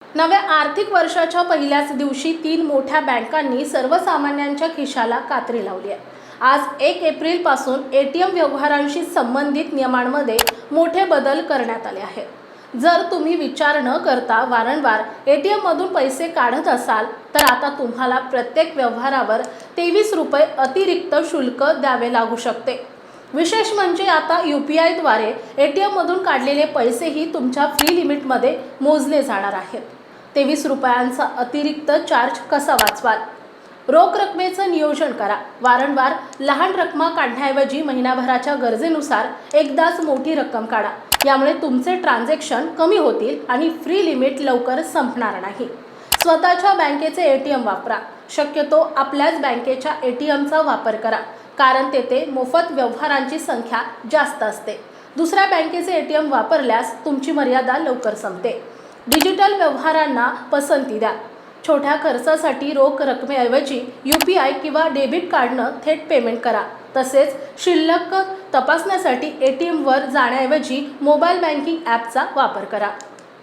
नव्या आर्थिक वर्षाच्या पहिल्याच दिवशी 3 मोठ्या बँकांनी सर्वसामान्यांच्या खिशाला कात्री लावली आहे। आज 1 एप्रिल पासून एटीएम व्यवहारांशी संबंधित नियमांमध्ये मोठे बदल करण्यात आले आहेत। जर तुम्ही विचार न करता वारंवार एटीएम मधून पैसे काढत असाल तर आता तुम्हाला प्रत्येक व्यवहारावर 23 रुपये अतिरिक्त शुल्क द्यावे लागू शकते। विशेष म्हणजे आता UPI द्वारे एटीएम मधून काढलेले पैसेही तुमच्या फ्री लिमिटमध्ये मोजले जाणार आहेत। 23 रुपयांचा अतिरिक्त चार्ज कसा वाचवाल? रोख रकमेचं नियोजन करा। वारंवार लहान रकमा काढण्याऐवजी महिनाभराच्या गरजेनुसार एकदाच मोठी रक्कम काढा। यामुळे तुमचे ट्रान्झॅक्शन कमी होतील आणि फ्री लिमिट लवकर संपणार नाही। स्वतःच्या बँकेचे एटीएम वापरा। शक्यतो आपल्याच बँकेच्या एटीएमचा वापर करा, कारण तेथे मोफत व्यवहारांची संख्या जास्त असते। दुसऱ्या बँकेचे एटीएम वापरल्यास तुमची मर्यादा लवकर संपते। डिजिटल व्यवहारांना पसंती द्या। छोट्या खर्चासाठी रोख रकमेऐवजी UPI किंवा डेबिट कार्डनं थेट पेमेंट करा। तसेच शिल्लक तपासण्यासाठी एटीएमवर जाण्याऐवजी मोबाईल बँकिंग ॲपचा वापर करा।